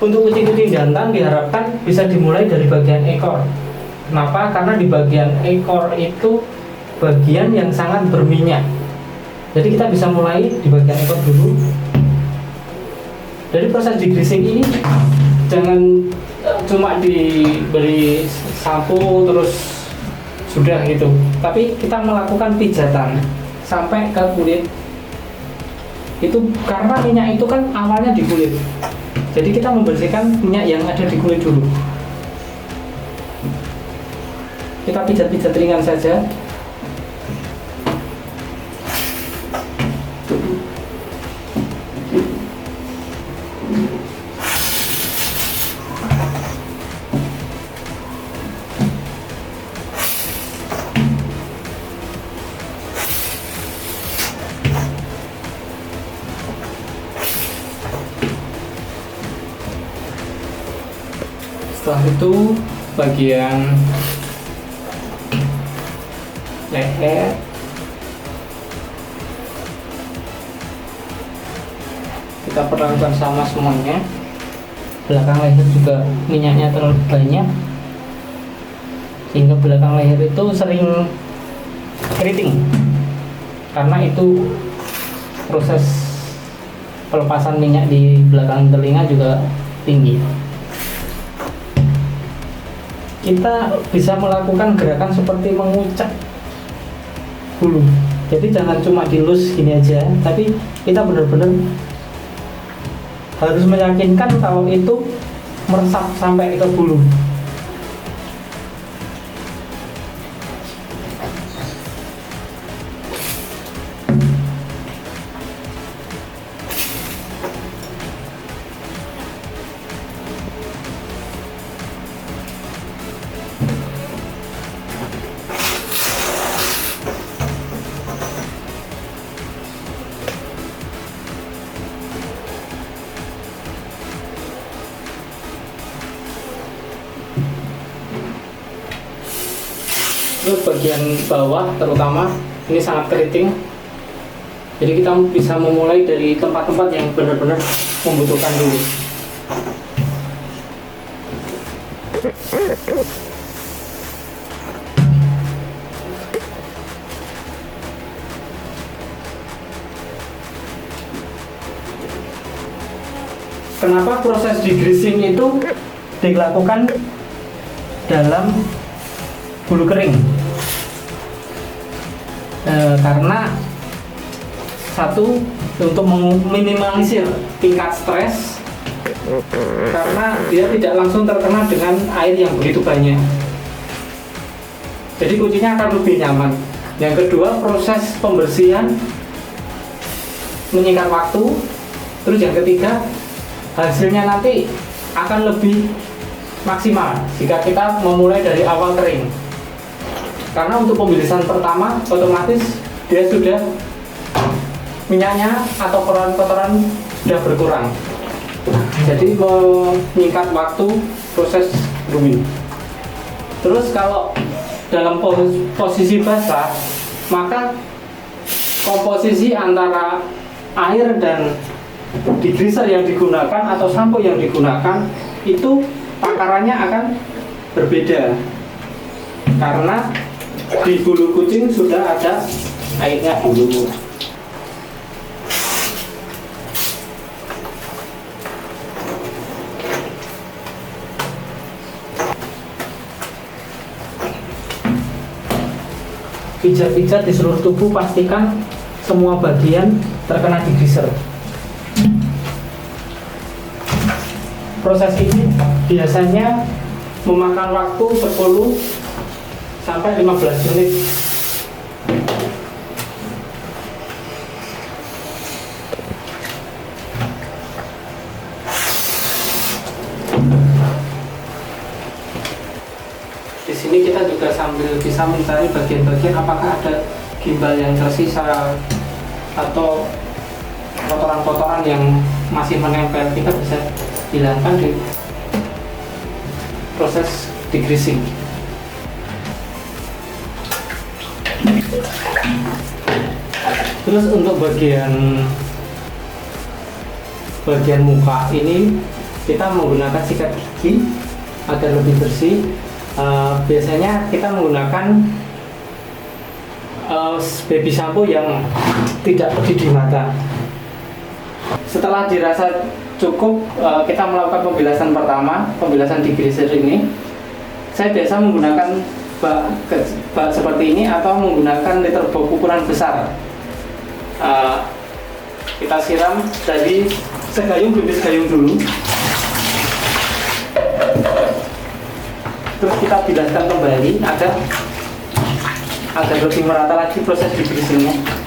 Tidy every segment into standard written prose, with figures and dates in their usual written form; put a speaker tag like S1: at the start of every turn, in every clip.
S1: Untuk kucing-kucing jantan diharapkan bisa dimulai dari bagian ekor. Kenapa? Karena di bagian ekor itu bagian yang sangat berminyak. Jadi kita bisa mulai di bagian ekor dulu. Dari proses degreasing ini jangan cuma diberi sampo terus sudah gitu, tapi kita melakukan pijatan sampai ke kulit. Itu karena minyak itu kan awalnya di kulit, jadi kita membersihkan minyak yang ada di kulit dulu. Kita pijat-pijat ringan saja. Setelah itu bagian leher, kita perlakukan sama semuanya. Belakang leher juga minyaknya terlalu banyak, sehingga belakang leher itu sering keriting, karena itu proses pelepasan minyak di belakang telinga juga tinggi. Kita bisa melakukan gerakan seperti mengucek bulu. Jadi jangan cuma dilus gini aja, tapi kita benar-benar harus meyakinkan kalau itu meresap sampai ke bulu. Terus bagian bawah terutama ini sangat keriting, jadi kita bisa memulai dari tempat-tempat yang benar-benar membutuhkan dulu. Kenapa proses degreasing itu dilakukan dalam bulu kering? Karena satu, untuk meminimalisir tingkat stres, karena dia tidak langsung terkena dengan air yang begitu banyak, jadi kucingnya akan lebih nyaman. Yang kedua, proses pembersihan menyingkat waktu. Terus yang ketiga, hasilnya nanti akan lebih maksimal jika kita memulai dari awal kering. Karena untuk pembilisan pertama otomatis dia sudah minyaknya atau kotoran-kotoran sudah berkurang, jadi menyingkat waktu proses grooming. Terus kalau dalam posisi basah, maka komposisi antara air dan degreaser yang digunakan atau sampo yang digunakan itu takarannya akan berbeda, karena di bulu kucing sudah ada airnya dulu. Pijat-pijat di seluruh tubuh, pastikan semua bagian terkena degreaser. Proses ini biasanya memakan waktu 10 sampai 15 menit. Di sini kita juga sambil bisa mencari bagian-bagian apakah ada gimbal yang tersisa atau kotoran-kotoran yang masih menempel. Kita bisa hilangkan di proses degreasing. Terus untuk bagian muka ini kita menggunakan sikat gigi agar lebih bersih. Biasanya kita menggunakan baby shampoo yang tidak pedih di mata. Setelah dirasa cukup, kita melakukan pembilasan pertama, pembilasan degreaser ini. Saya biasa menggunakan bak seperti ini atau menggunakan liter box ukuran besar. Kita siram dari segayung bibit gayung dulu, terus kita bilaskan kembali agar lebih merata lagi proses degreasingnya.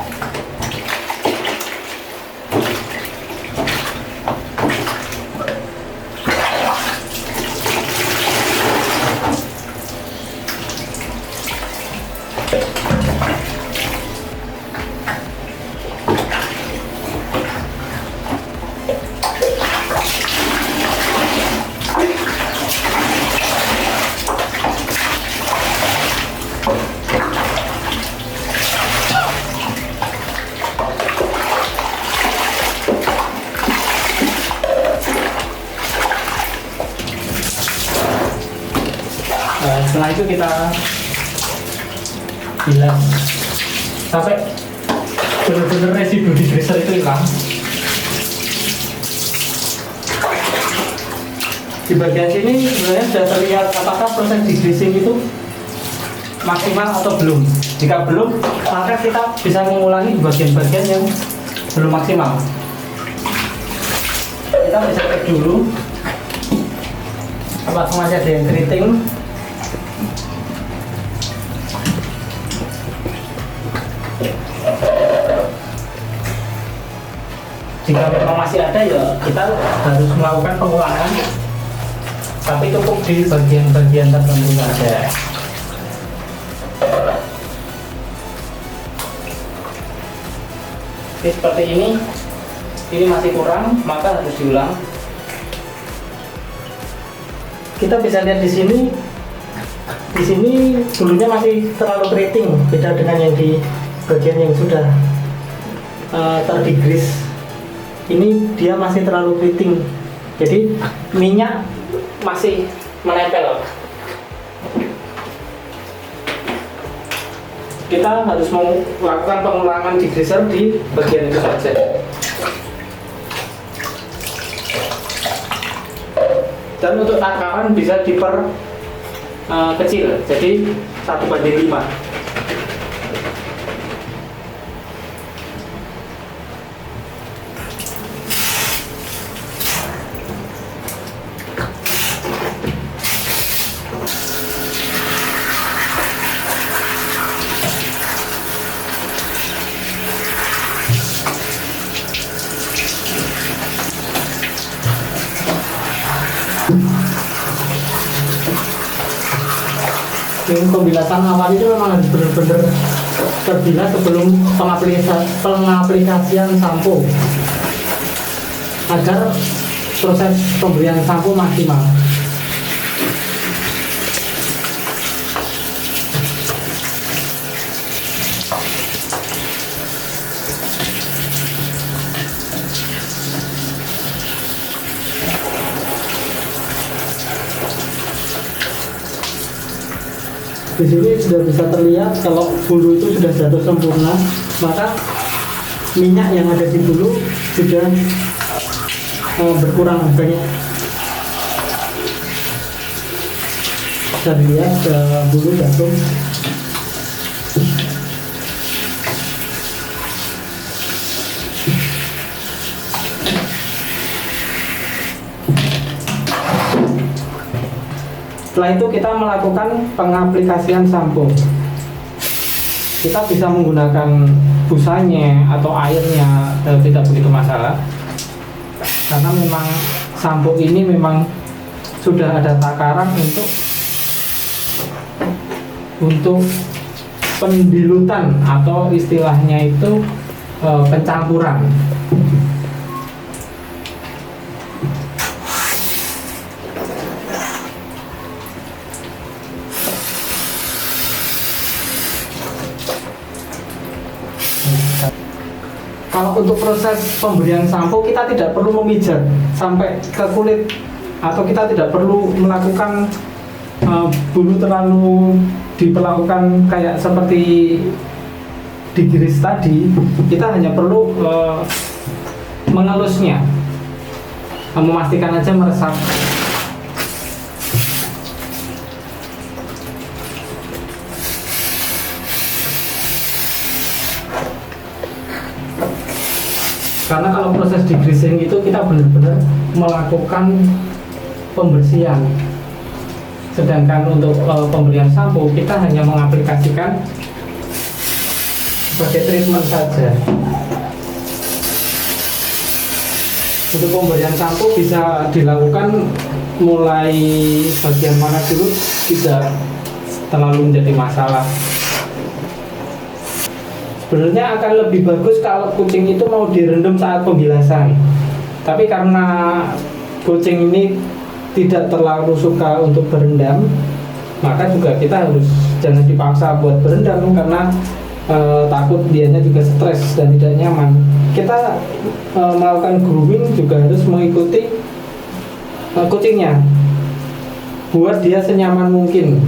S1: Setelah itu kita bilas sampai benar-benar residu degreaser itu hilang. Di bagian sini sebenarnya sudah terlihat apakah proses degreasing itu maksimal atau belum. Jika belum, maka kita bisa mengulangi bagian-bagian yang belum maksimal. Kita bisa cek dulu apakah masih ada yang keriting. Jika memang masih ada, ya kita harus melakukan pengulangan, tapi cukup di bagian-bagian tertentu saja. Oke, seperti ini masih kurang, maka harus diulang. Kita bisa lihat di sini bulunya masih terlalu keriting, beda dengan yang di bagian yang sudah terdegrease. Ini dia masih terlalu keriting, jadi minyak masih menempel. Kita harus melakukan pengulangan degreaser di bagian itu saja. Dan untuk takaran bisa diper kecil, jadi 1:5. Yang pembilasan awal itu memang harus benar-benar terbilas sebelum pengaplikasian sampo agar proses pemberian sampo maksimal. Di sini sudah bisa terlihat kalau bulu itu sudah jatuh sempurna, maka minyak yang ada di bulu sudah berkurang banyak. Bisa dilihat bulu jatuh. Setelah itu kita melakukan pengaplikasian sampo. Kita bisa menggunakan busanya atau airnya, tidak begitu masalah. Karena memang sampo ini memang sudah ada takaran untuk pendilutan atau istilahnya itu pencampuran. Kalau untuk proses pemberian sampo kita tidak perlu memijat sampai ke kulit atau kita tidak perlu melakukan bulu terlalu diperlakukan kayak seperti digiris tadi. Kita hanya perlu mengelusnya, memastikan aja meresap. Karena kalau proses degreasing itu kita benar-benar melakukan pembersihan, sedangkan untuk pemberian sampo kita hanya mengaplikasikan sebagai treatment saja. Untuk pemberian sampo bisa dilakukan mulai bagian mana dulu, tidak terlalu menjadi masalah. Sebenarnya akan lebih bagus kalau kucing itu mau direndam saat pembilasan. Tapi karena kucing ini tidak terlalu suka untuk berendam, maka juga kita harus jangan dipaksa buat berendam karena takut dianya juga stres dan tidak nyaman. Kita melakukan grooming juga harus mengikuti kucingnya, buat dia senyaman mungkin.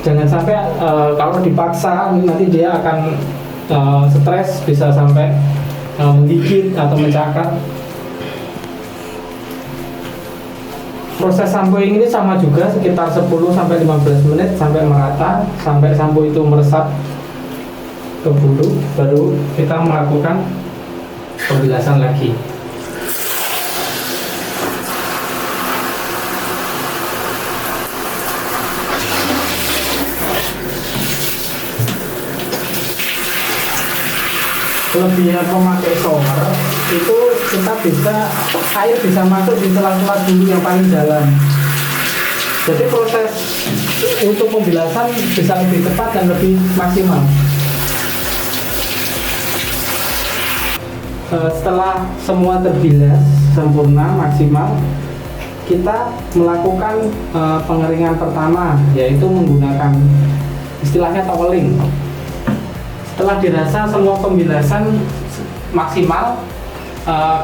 S1: Jangan sampai kalau dipaksa nanti dia akan stres, bisa sampai menggigit atau mencakar. Proses shampooing ini sama juga, sekitar 10-15 menit sampai merata, sampai sampo itu meresap ke bulu, baru kita melakukan pembilasan lagi. Kelebihan memakai shower itu kita bisa, air bisa masuk di sela-sela bulu yang paling dalam. Jadi proses untuk pembilasan bisa lebih cepat dan lebih maksimal. Setelah semua terbilas sempurna maksimal, kita melakukan pengeringan pertama, yaitu menggunakan istilahnya toweling. Setelah dirasa semua pembilasan maksimal,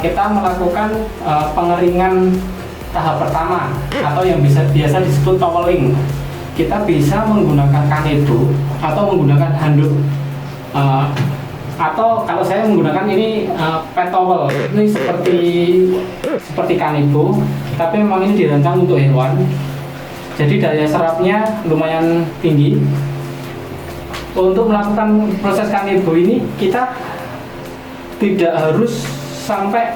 S1: kita melakukan pengeringan tahap pertama atau yang biasa disebut toweling. Kita bisa menggunakan kanebo atau menggunakan handuk, atau kalau saya menggunakan ini pet towel. Ini seperti kanebo, tapi memang ini dirancang untuk hewan. Jadi daya serapnya lumayan tinggi. Untuk melakukan proses kanebo ini kita tidak harus sampai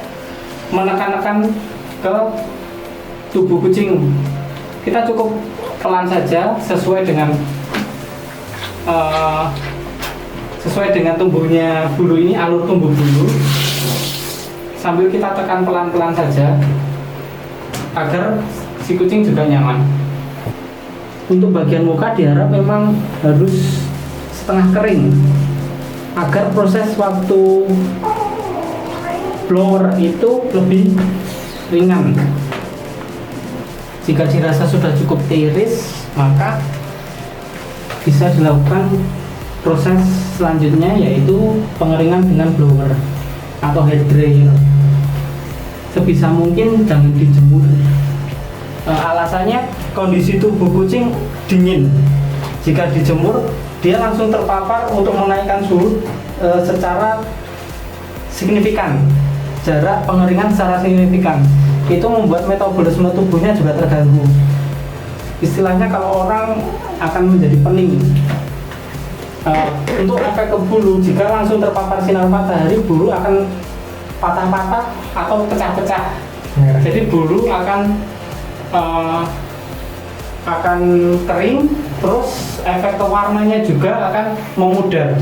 S1: menekan-nekan ke tubuh kucing. Kita cukup pelan saja sesuai dengan tumbuhnya bulu ini, alur tumbuh bulu. Sambil kita tekan pelan-pelan saja agar si kucing juga nyaman. Untuk bagian muka diharap memang harus setengah kering agar proses waktu blower itu lebih ringan. Jika dirasa sudah cukup tiris, maka bisa dilakukan proses selanjutnya, yaitu pengeringan dengan blower atau hair dryer. Sebisa mungkin jangan dijemur. Alasannya kondisi tubuh kucing dingin. Jika dijemur, dia langsung terpapar untuk menaikkan suhu secara signifikan. Jarak pengeringan secara signifikan itu membuat metabolisme tubuhnya juga terganggu. Istilahnya kalau orang akan menjadi pening. Untuk efek ke bulu, jika langsung terpapar sinar matahari, bulu akan patah-patah atau pecah-pecah. Jadi bulu akan kering, terus efek ke warnanya juga akan memudar.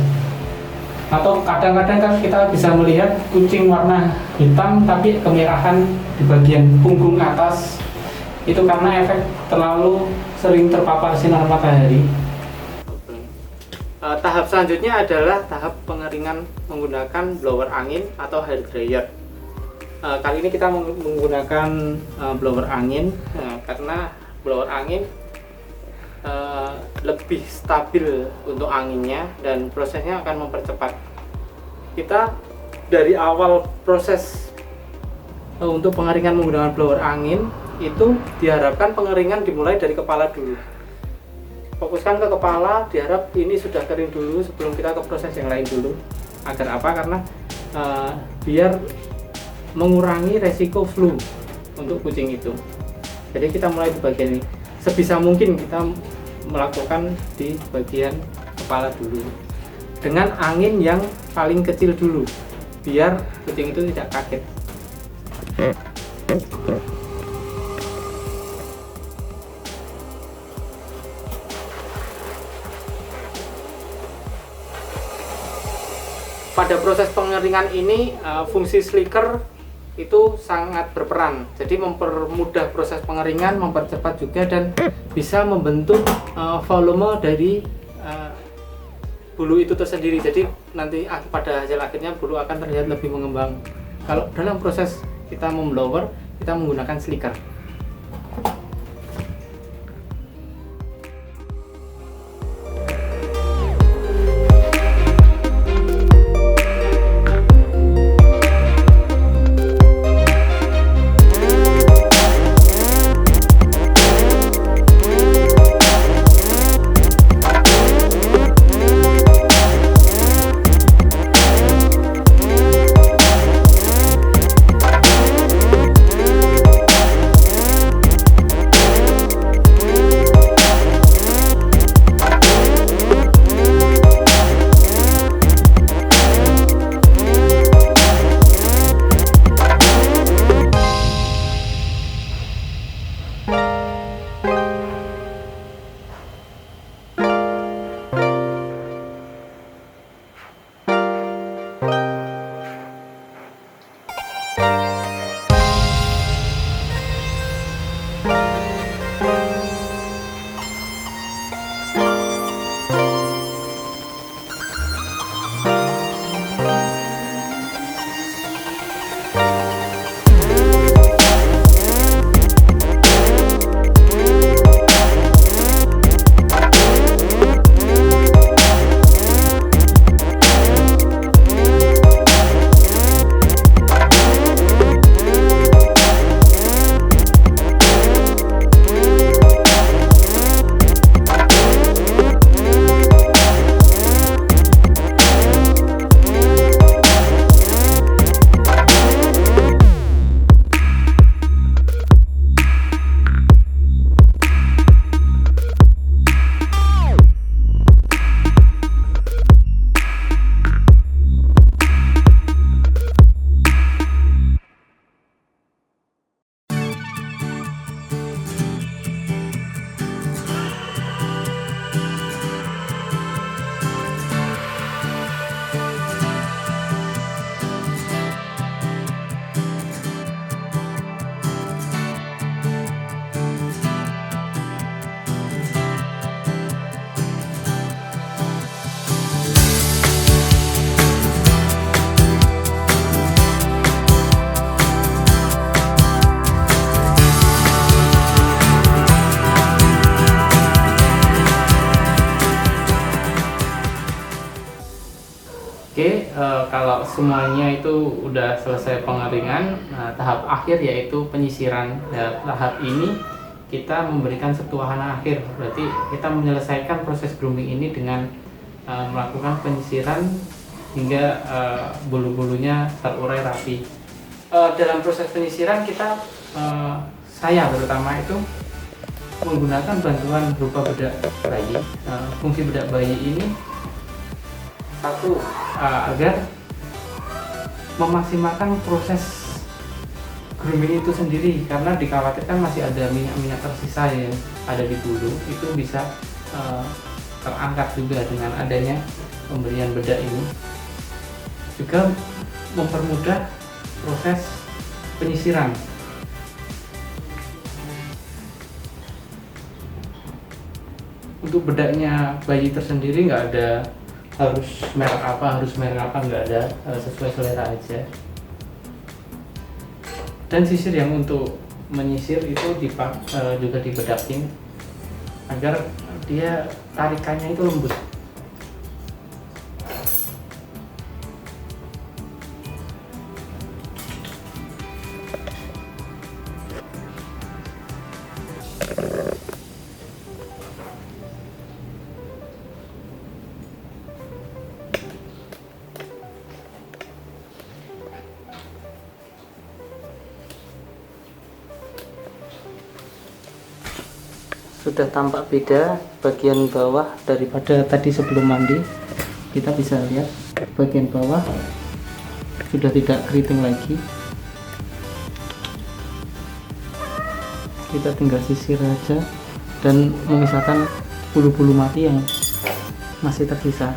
S1: Atau kadang-kadang kan kita bisa melihat kucing warna hitam tapi kemerahan di bagian punggung atas, itu karena efek terlalu sering terpapar sinar matahari. Tahap selanjutnya adalah tahap pengeringan menggunakan blower angin atau hair dryer. Kali ini kita menggunakan blower angin karena blower angin lebih stabil untuk anginnya dan prosesnya akan mempercepat. Kita dari awal proses untuk pengeringan menggunakan blower angin itu diharapkan pengeringan dimulai dari kepala dulu. Fokuskan ke kepala, diharap ini sudah kering dulu sebelum kita ke proses yang lain dulu. Agar apa? Karena biar mengurangi resiko flu untuk kucing itu. Jadi kita mulai di bagian ini. Sebisa mungkin kita melakukan di bagian kepala dulu dengan angin yang paling kecil dulu, biar kucing itu tidak kaget. Pada proses pengeringan ini fungsi slicker itu sangat berperan, jadi mempermudah proses pengeringan, mempercepat juga, dan bisa membentuk volume dari bulu itu tersendiri. Jadi nanti pada hasil akhirnya bulu akan terlihat lebih mengembang. Kalau dalam proses kita memblower, kita menggunakan slicker. Oke, kalau semuanya itu udah selesai pengeringan, tahap akhir yaitu penyisiran. Tahap ini kita memberikan sentuhan akhir, berarti kita menyelesaikan proses grooming ini dengan melakukan penyisiran hingga bulu-bulunya terurai rapi. Dalam proses penyisiran kita, saya terutama itu menggunakan bantuan berupa bedak bayi. Fungsi bedak bayi ini satu, agar memaksimalkan proses grooming itu sendiri, karena dikhawatirkan masih ada minyak-minyak tersisa yang ada di bulu, itu bisa terangkat juga dengan adanya pemberian bedak ini. Juga mempermudah proses penyisiran. Untuk bedaknya bayi tersendiri nggak ada harus merek apa, nggak ada, sesuai selera aja. Dan sisir yang untuk menyisir itu juga dibedakin agar dia tarikannya itu lembut. sudah tampak beda bagian bawah daripada tadi sebelum mandi. Kita bisa lihat bagian bawah sudah tidak keriting lagi. Kita tinggal sisir aja dan memisahkan bulu-bulu mati yang masih tersisa.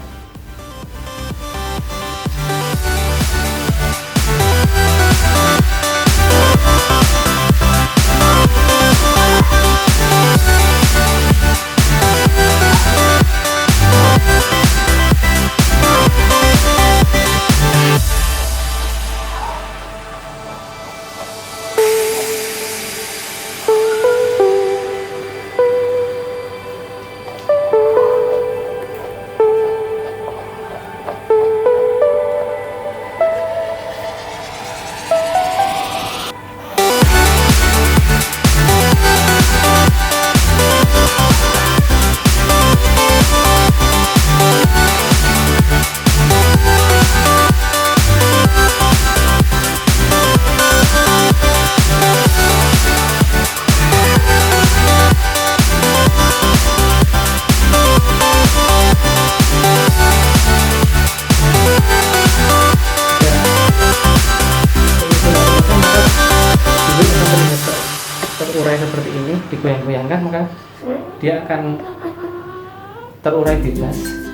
S1: Terurai seperti ini, digoyang-goyangkan maka dia akan terurai bebas.